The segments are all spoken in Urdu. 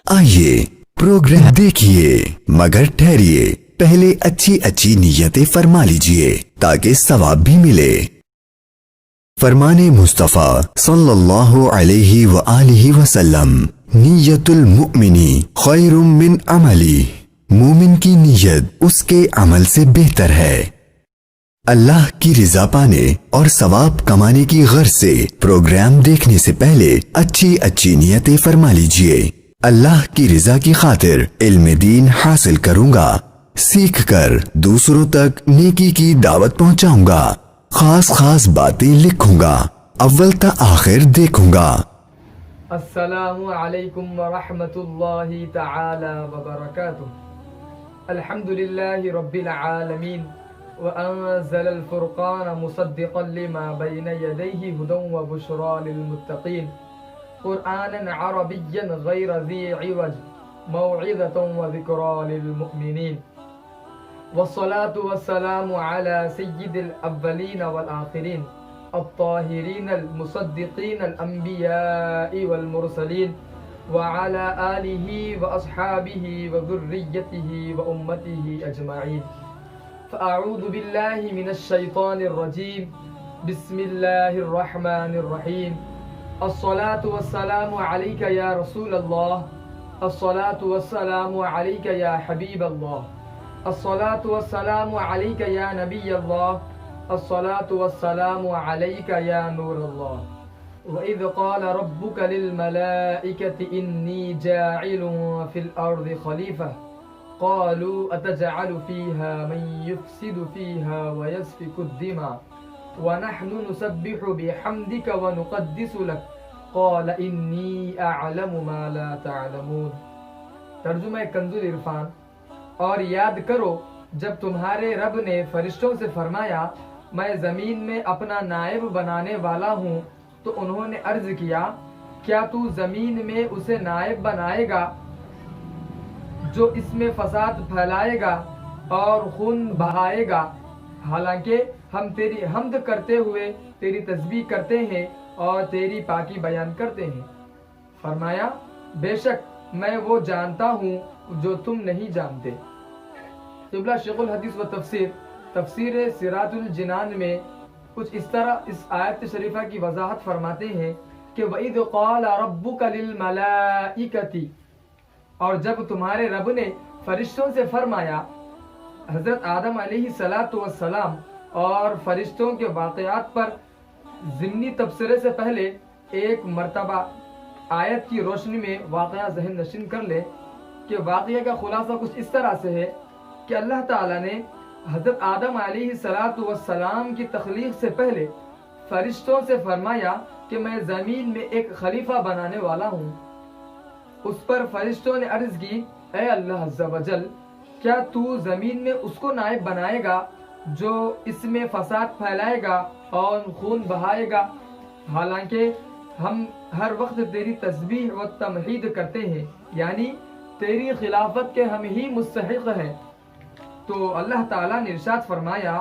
آئیے پروگرام دیکھیے، مگر ٹھہریے، پہلے اچھی اچھی نیتیں فرما لیجئے تاکہ ثواب بھی ملے۔ فرمان مصطفیٰ صلی اللہ علیہ وآلہ وسلم، نیت المؤمنی خیر من عملی، مومن کی نیت اس کے عمل سے بہتر ہے۔ اللہ کی رضا پانے اور ثواب کمانے کی غرض سے پروگرام دیکھنے سے پہلے اچھی اچھی نیتیں فرما لیجئے۔ اللہ کی رضا کی خاطر علم دین حاصل کروں گا، سیکھ کر دوسروں تک نیکی کی دعوت پہنچاؤں گا، خاص باتیں لکھوں گا، اول تا آخر دیکھوں گا۔ السلام علیکم ورحمۃ اللہ تعالی وبرکاتہ۔ الحمد للہ رب العالمین، وانزل الفرقان مصدقا لما بین یدیہ ہدی وبشری للمتقین، قرآنا عربیا غیر ذی عوج موعظۃ وذکری للمؤمنین، والصلاة والسلام على سید الاولین والآخرین الطاہرین المصدقین الانبیاء والمرسلین، وعلى آلہ واصحابہ وذریتہ وامتہ اجمعین۔ فاعوذ باللہ من الشیطان الرجیم، بسم اللہ الرحمن الرحیم۔ الصلاة والسلام علیک یا رسول اللہ، الصلاة والسلام علیک یا حبیب اللہ، الصلاة والسلام علیک یا نبی اللہ، الصلاة والسلام علیک یا نور اللہ۔ وَإِذْ قَالَ رَبُّكَ لِلْمَلَائِكَةِ إِنِّي جَاعِلٌ فِي الْأَرْضِ خَلِيفَةً قَالُوا أَتَجْعَلُ فِيهَا مَن يُفْسِدُ فِيهَا وَيَسْفِكُ الدِّمَاءَ وَنَحْنُ نُسَبِّحُ بِحَمْدِكَ وَنُقَدِّسُ لَكَ قَالَ إِنِّي أَعْلَمُ مَا لَا تَعْلَمُونَ۔ ترجمہ کنز العرفان۔ اور یاد کرو جب تمہارے رب نے فرشتوں سے فرمایا میں زمین میں اپنا نائب بنانے والا ہوں، تو انہوں نے عرض کیا کیا تو زمین میں اسے نائب بنائے گا جو اس میں فساد پھیلائے گا اور خون بہائے گا، حالانکہ ہم تیری حمد کرتے ہوئے تیری تسبیح کرتے ہیں اور تیری پاکی بیان کرتے ہیں۔ فرمایا بے شک میں وہ جانتا ہوں جو تم نہیں جانتے۔ قبلہ شیخ الحدیث و تفسیر سراج الجنان میں کچھ اس طرح اس آیت شریفہ کی وضاحت فرماتے ہیں کہ وَإِذْ قَالَ رَبُّكَ لِلْمَلَائِكَةِ، اور جب تمہارے رب نے فرشتوں سے فرمایا۔ حضرت آدم علیہ السلام اور فرشتوں کے واقعات پر ضمنی تبصرے سے پہلے ایک مرتبہ آیت کی روشنی میں واقعہ ذہن نشین کر لے کہ واقعہ کا خلاصہ کچھ اس طرح سے ہے کہ اللہ تعالیٰ نے حضرت آدم علیہ السلام کی تخلیق سے پہلے فرشتوں سے فرمایا کہ میں زمین میں ایک خلیفہ بنانے والا ہوں۔ اس پر فرشتوں نے عرض کی اے اللہ عز و جل، کیا تو زمین میں اس کو نائب بنائے گا جو اس میں فساد پھیلائے گا اور خون بہائے گا، حالانکہ ہم ہر وقت تیری تسبیح و تمجید کرتے ہیں، یعنی تیری خلافت کے ہم ہی مستحق ہیں۔ تو اللہ تعالیٰ نے ارشاد فرمایا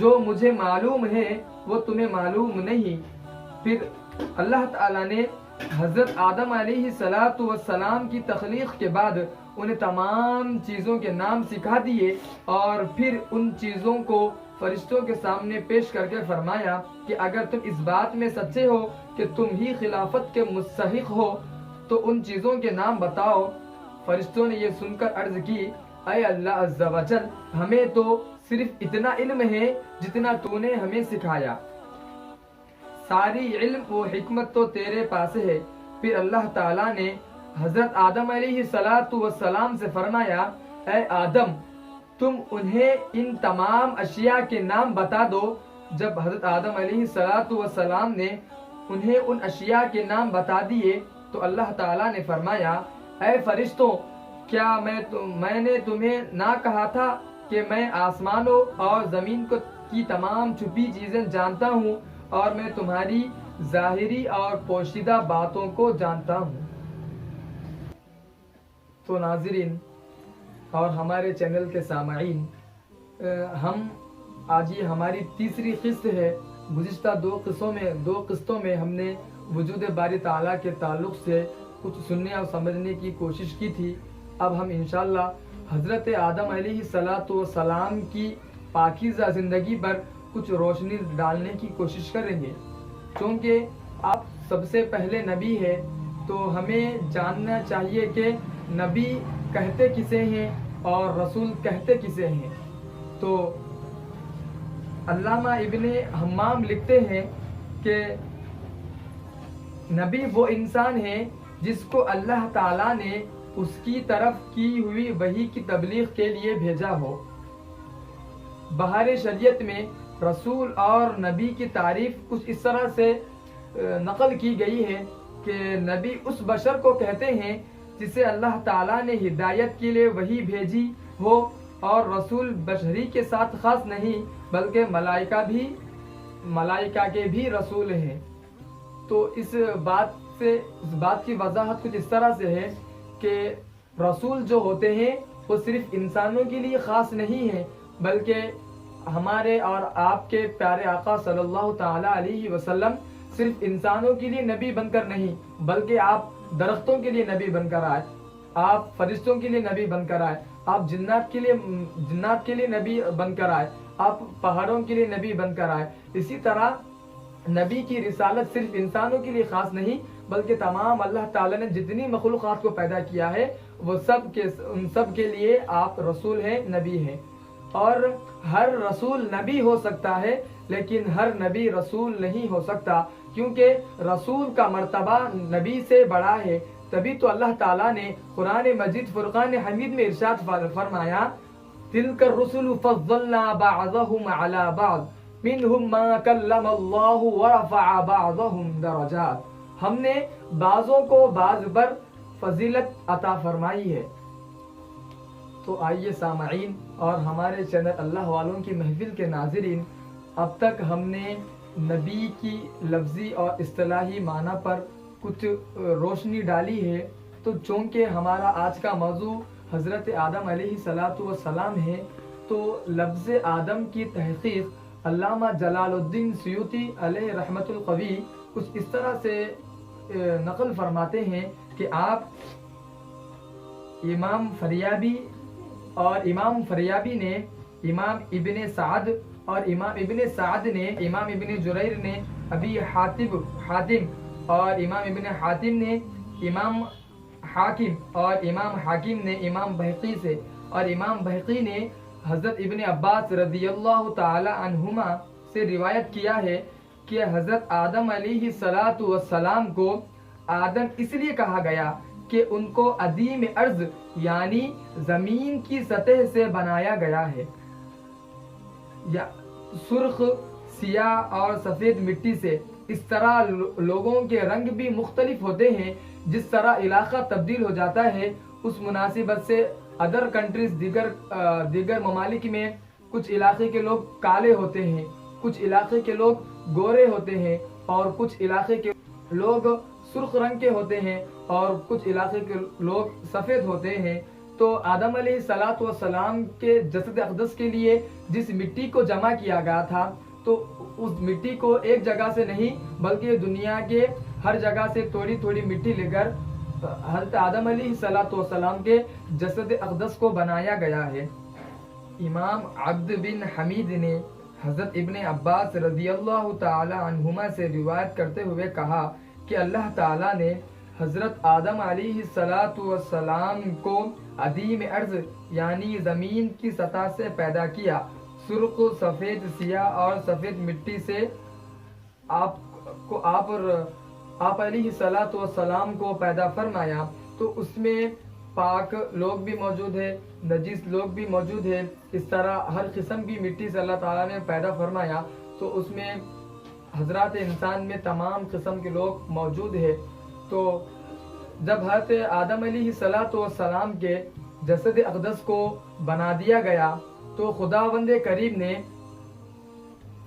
جو مجھے معلوم ہے وہ تمہیں معلوم نہیں۔ پھر اللہ تعالیٰ نے حضرت آدم علیہ السلام کی تخلیق کے بعد انہیں تمام چیزوں کے نام سکھا دیے اور پھر ان چیزوں کو فرشتوں کے سامنے پیش کر کے فرمایا کہ اگر تم اس بات میں سچے ہو کہ تم ہی خلافت کے مستحق ہو تو ان چیزوں کے نام بتاؤ۔ فرشتوں نے یہ سن کر عرض کی اے اللہ عز و جل، ہمیں تو صرف اتنا علم ہے جتنا تو نے ہمیں سکھایا، ساری علم و حکمت تو تیرے پاس ہے۔ پھر اللہ تعالیٰ نے حضرت آدم علیہ السلام سے فرمایا اے آدم تم انہیں ان تمام اشیاء کے نام بتا دو۔ جب حضرت آدم علیہ السلام نے انہیں ان اشیاء کے نام بتا دیے تو اللہ تعالیٰ نے فرمایا اے فرشتوں، کیا میں نے تمہیں نہ کہا تھا کہ میں آسمانوں اور زمین کی تمام چھپی چیزیں جانتا ہوں اور میں تمہاری ظاہری اور پوشیدہ باتوں کو جانتا ہوں۔ تو ناظرین اور ہمارے چینل کے سامعین، آج یہ ہماری تیسری قسط ہے۔ گزشتہ دو قسطوں میں ہم نے وجود باری تعالیٰ کے تعلق سے کچھ سننے اور سمجھنے کی کوشش کی تھی. اب ہم انشاءاللہ حضرت آدم علیہ السلام کی پاکیزہ زندگی پر کچھ روشنی ڈالنے کی کوشش کریں گے. چونکہ آپ سب سے پہلے نبی ہے تو ہمیں جاننا چاہیے کہ نبی کہتے کسے ہیں اور رسول کہتے کسے ہیں. تو علامہ ابن حمام لکھتے ہیں کہ نبی وہ انسان ہے جس کو اللہ تعالیٰ نے اس کی طرف کی ہوئی وحی کی تبلیغ کے لیے بھیجا ہو. بہار شریعت میں رسول اور نبی کی تعریف کچھ اس طرح سے نقل کی گئی ہے کہ نبی اس بشر کو کہتے ہیں جسے اللہ تعالیٰ نے ہدایت کے لیے وحی بھیجی ہو، اور رسول بشری کے ساتھ خاص نہیں بلکہ ملائکہ کے بھی رسول ہیں. تو اس بات کی وضاحت کچھ اس طرح سے ہے کہ رسول جو ہوتے ہیں وہ صرف انسانوں کے لیے خاص نہیں ہیں بلکہ ہمارے اور آپ کے پیارے آقا صلی اللہ تعالی علیہ وسلم صرف انسانوں کے لیے نبی بن کر نہیں بلکہ آپ درختوں کے لیے نبی بن کر آئے، آپ فرشتوں کے لیے نبی بن کر آئے، آپ جنات کے لیے نبی بن کر آئے، آپ پہاڑوں کے لیے نبی بن کر آئے. اسی طرح نبی کی رسالت صرف انسانوں کے لیے خاص نہیں بلکہ تمام اللہ تعالیٰ نے جتنی مخلوقات کو پیدا کیا ہے وہ ان سب کے لیے آپ رسول ہیں، نبی ہیں. اور ہر رسول نبی ہو سکتا ہے لیکن ہر نبی رسول نہیں ہو سکتا، کیونکہ رسول کا مرتبہ نبی سے بڑا ہے. تبھی تو اللہ تعالیٰ نے قرآن مجید فرقان حمید میں ارشاد فرمایا تِلْكَ الرُّسُلُ فَضَّلْنَا بَعْضَهُمْ عَلَى بَعْضٍ مِّنْهُمْ مَا كَلَّمَ اللَّهُ وَرَفَعَ بَعْضَهُمْ دَرَجَاتٍ. ہم نے بعضوں کو بعض پر فضیلت عطا فرمائی ہے. تو آئیے سامعین اور ہمارے چینل اللہ والوں کی محفل کے ناظرین، اب تک ہم نے نبی کی لفظی اور اصطلاحی معنی پر کچھ روشنی ڈالی ہے. تو چونکہ ہمارا آج کا موضوع حضرت آدم علیہ السلام ہے تو لفظ آدم کی تحقیق علامہ جلال الدین سیوطی علیہ رحمت القوی کچھ اس طرح سے نقل فرماتے ہیں کہ آپ امام فریابی نے امام ابن سعد اور امام ابن سعد نے امام ابن جریر نے ابی حاتم اور امام ابن حاتم نے امام حاکم اور امام حاکم نے امام بہقی سے اور امام بہقی نے حضرت ابن عباس رضی اللہ تعالی عنہما سے روایت کیا ہے کہ حضرت آدم علیہ السلام کو آدم اس لیے کہا گیا کہ ان کو عدیم ارض یعنی زمین کی سطح سے بنایا گیا ہے، یا سرخ، سیاہ اور سفید مٹی سے. اس طرح لوگوں کے رنگ بھی مختلف ہوتے ہیں. جس طرح علاقہ تبدیل ہو جاتا ہے اس مناسبت سے ادر کنٹریز دیگر ممالک میں کچھ علاقے کے لوگ کالے ہوتے ہیں، کچھ علاقے کے لوگ گورے ہوتے ہیں اور کچھ علاقے کے لوگ سرخ رنگ کے ہوتے ہیں اور کچھ علاقے کے لوگ سفید ہوتے ہیں. تو آدم علیہ السلام کے جسد اقدس کے لیے جس مٹی کو جمع کیا گیا تھا تو اس مٹی کو ایک جگہ سے نہیں بلکہ دنیا کے ہر جگہ سے تھوڑی تھوڑی مٹی لے کر حضرت آدم علیہ السلام کے جسد اقدس کو بنایا گیا ہے. امام عبد بن حمید نے حضرت ابن عباس رضی اللہ تعالی عنہما سے روایت کرتے ہوئے کہا کہ اللہ تعالیٰ نے حضرت آدم علیہ السلام کو عدیم ارض یعنی زمین کی سطح سے پیدا کیا. سرخ، سفید، سیاہ اور سفید مٹی سے آپ علیہ السلام کو پیدا فرمایا. تو اس میں پاک لوگ بھی موجود ہیں، نجیس لوگ بھی موجود ہیں. اس طرح ہر قسم کی مٹی سے اللہ تعالیٰ نے پیدا فرمایا. تو اس میں حضرات انسان میں تمام قسم کے لوگ موجود ہیں. تو جب حضرت آدم علیہ السلام کے جسد اقدس کو بنا دیا گیا تو خداوند کریم نے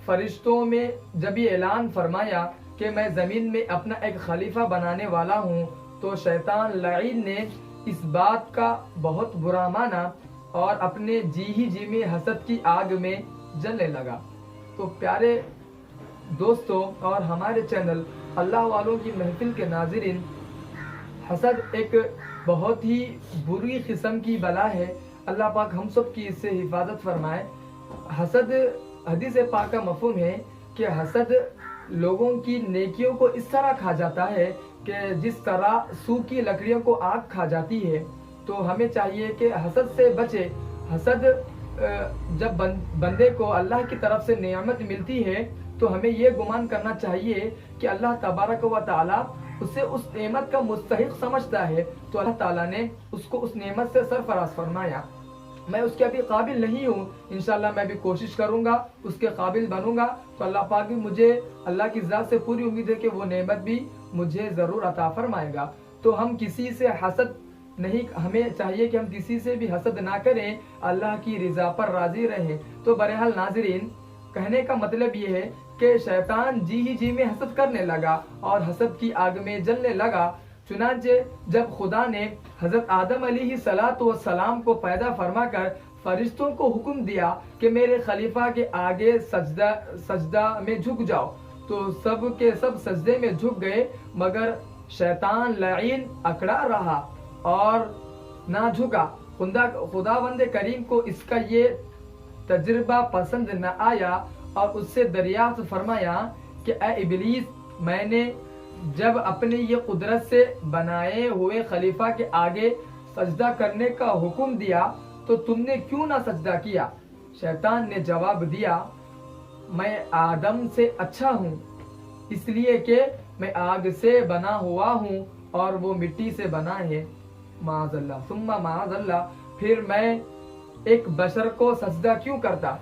فرشتوں میں جب یہ اعلان فرمایا کہ میں زمین میں اپنا ایک خلیفہ بنانے والا ہوں تو شیطان لعین نے اس بات کا بہت برا مانا اور اپنے جی میں حسد کی آگ میں جلنے لگا. تو پیارے دوستوں اور ہمارے چینل اللہ والوں کی محفل کے ناظرین، حسد ایک بہت ہی بری قسم کی بلا ہے، اللہ پاک ہم سب کی اس سے حفاظت فرمائے۔ حسد، حدیث پاک کا مفہوم ہے کہ حسد لوگوں کی نیکیوں کو اس طرح کھا جاتا ہے کہ جس طرح سوکھی لکڑیوں کو آگ کھا جاتی ہے۔ تو ہمیں چاہیے کہ حسد سے بچے۔ حسد جب بندے کو اللہ کی طرف سے نعمت ملتی ہے تو ہمیں یہ گمان کرنا چاہیے کہ اللہ تبارک و تعالیٰ اسے اس نعمت کا مستحق سمجھتا ہے، تو اللہ تعالیٰ نے اس کو اس نعمت سے سرفراز فرمایا۔ میں اس کے ابھی قابل نہیں ہوں، انشاءاللہ میں بھی کوشش کروں گا، اس کے قابل بنوں گا، تو اللہ پاک بھی مجھے، اللہ کی ذات سے پوری امید ہے کہ وہ نعمت بھی مجھے ضرور عطا فرمائے گا۔ تو ہم کسی سے حسد نہیں، ہمیں چاہیے کہ ہم کسی سے بھی حسد نہ کریں، اللہ کی رضا پر راضی رہیں۔ تو بہرحال ناظرین، کہنے کا مطلب یہ ہے کہ شیطان جی میں حسد کرنے لگا اور حسد کی آگ میں جلنے لگا۔ چنانچہ جب خدا نے حضرت آدم علیہ السلام کو پیدا فرما کر فرشتوں کو حکم دیا کہ میرے خلیفہ کے آگے سجدہ میں جھک جاؤ، تو سب کے سب سجدے میں جھک گئے، مگر شیطان لعین اکڑا رہا اور نہ جھکا۔ خداوند کریم کو اس کا یہ تجربہ پسند نہ آیا اور اس سے دریافت فرمایا کہ اے ابلیس، میں نے جب اپنی یہ قدرت سے بنائے ہوئے خلیفہ کے آگے سجدہ کرنے کا حکم دیا تو تم نے کیوں نہ سجدہ کیا؟ شیطان نے جواب دیا، میں آدم سے اچھا ہوں، اس لیے کہ میں آگ سے بنا ہوا ہوں اور وہ مٹی سے بنا ہے، معاذ اللہ ثم معاذ اللہ، پھر میں ایک بشر کو سجدہ کیوں کرتا؟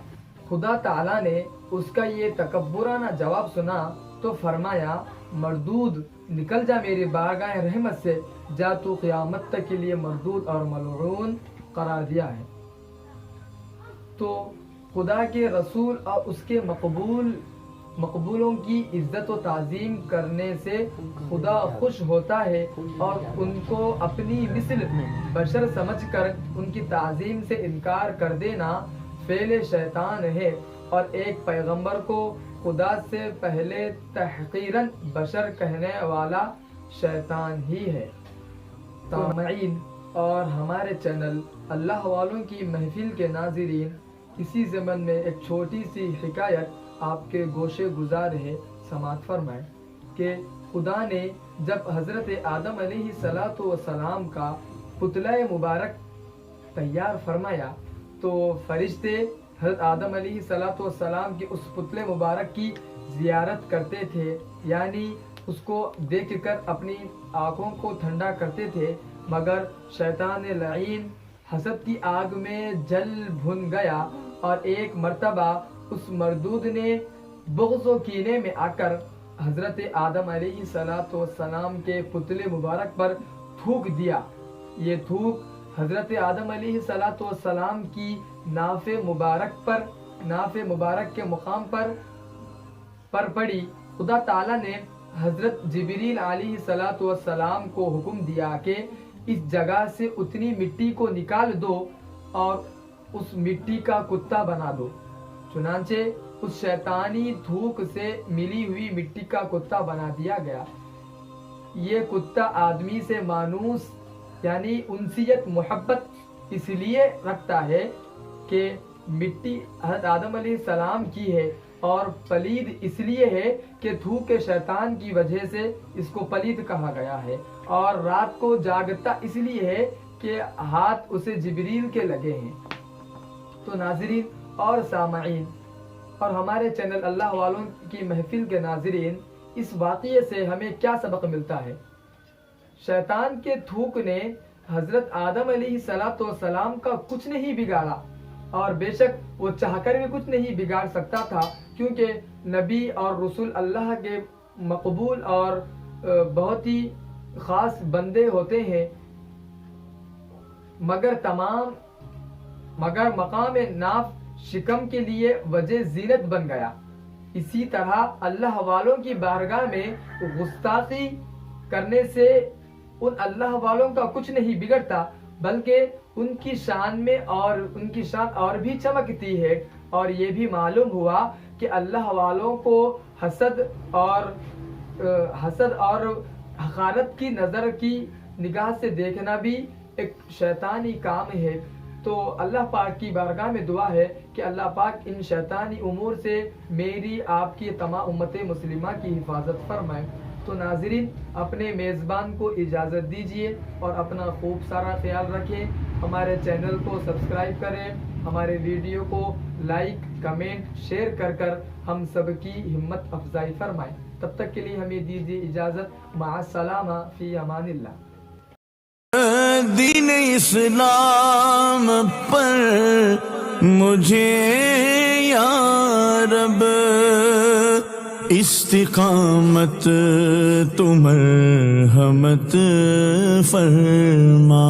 خدا تعالیٰ نے اس کا یہ تکبرانہ جواب سنا تو فرمایا، مردود، نکل جا میری بارگاہ رحمت سے، جا تو قیامت تک کے لیے مردود اور ملعون قرار دیا ہے۔ تو خدا کے رسول اور اس کے مقبولوں کی عزت و تعظیم کرنے سے خدا خوش ہوتا ہے، اور ان کو اپنی مثل بشر سمجھ کر ان کی تعظیم سے انکار کر دینا فعل شیطان ہے، اور ایک پیغمبر کو خدا سے پہلے تحقیراً بشر کہنے والا شیطان ہی ہے۔ سامعین اور ہمارے چینل اللہ والوں کی محفل کے ناظرین، اسی ضمن میں ایک چھوٹی سی حکایت آپ کے گوشے گزار ہے، سماعت فرمائیں کہ خدا نے جب حضرت آدم علیہ السلام کا پتلہ مبارک تیار فرمایا تو فرشتے حضرت آدم علیہ السلام کے اس پتلے مبارک کی زیارت کرتے تھے، یعنی اس کو دیکھ کر اپنی آنکھوں کو ٹھنڈا کرتے تھے، مگر شیطان لعین حسد کی آگ میں جل بھن گیا، اور ایک مرتبہ اس مردود نے بغض و کینے میں آ کر حضرت آدم علیہ السلام کے پتلے مبارک پر تھوک دیا۔ یہ تھوک حضرت آدم علیہ السلام کی ناف مبارک کے مقام پر پڑی۔ خدا تعالیٰ نے حضرت جبریل علیہ السلام کو حکم دیا کہ اس جگہ سے اتنی مٹی کو نکال دو اور اس مٹی کا کتا بنا دو۔ چنانچہ اس شیطانی تھوک سے ملی ہوئی مٹی کا کتا بنا دیا گیا۔ یہ کتا آدمی سے مانوس یعنی انسیت محبت اس لیے رکھتا ہے کہ مٹی حضرت آدم علیہ السلام کی ہے، اور پلید اس لیے ہے کہ تھوک شیطان کی وجہ سے اس کو پلید کہا گیا ہے، اور رات کو جاگتا اس لیے ہے کہ ہاتھ اسے جبریل کے لگے ہیں۔ تو ناظرین اور سامعین اور ہمارے چینل اللہ والوں کی محفل کے ناظرین، اس واقعے سے ہمیں کیا سبق ملتا ہے؟ شیطان کے تھوک نے حضرت آدم علیہ السلام کا کچھ نہیں بگاڑا، اور بے شک وہ چاہ کر بھی کچھ نہیں بگاڑ سکتا تھا، کیونکہ نبی اور رسول اللہ کے مقبول اور بہت ہی خاص بندے ہوتے ہیں، مگر مقام ناف شکم کے لیے وجہ زینت بن گیا۔ اسی طرح اللہ والوں کی بارگاہ میں گستاخی کرنے سے ان اللہ والوں کا کچھ نہیں بگڑتا، بلکہ ان کی شان اور بھی چمکتی ہے، اور یہ بھی معلوم ہوا کہ اللہ والوں کو حسد اور حقارت کی نظر کی نگاہ سے دیکھنا بھی ایک شیطانی کام ہے. تو اللہ پاک کی بارگاہ میں دعا ہے کہ اللہ پاک ان شیطانی امور سے میری آپ کی تمام امت مسلمہ کی حفاظت فرمائے. تو ناظرین اپنے میزبان کو اجازت دیجیے اور اپنا خوب سارا خیال رکھیں. ہمارے چینل کو سبسکرائب کریں, ہمارے ویڈیو کو لائک کمنٹ شیئر کر ہم سب کی ہمت افزائی فرمائیں. تب تک کے لیے ہمیں دیجیے اجازت. مع السلامہ فی امان اللہ. دین اسلام پر مجھے یا رب استقامت تو مرحمت فرما.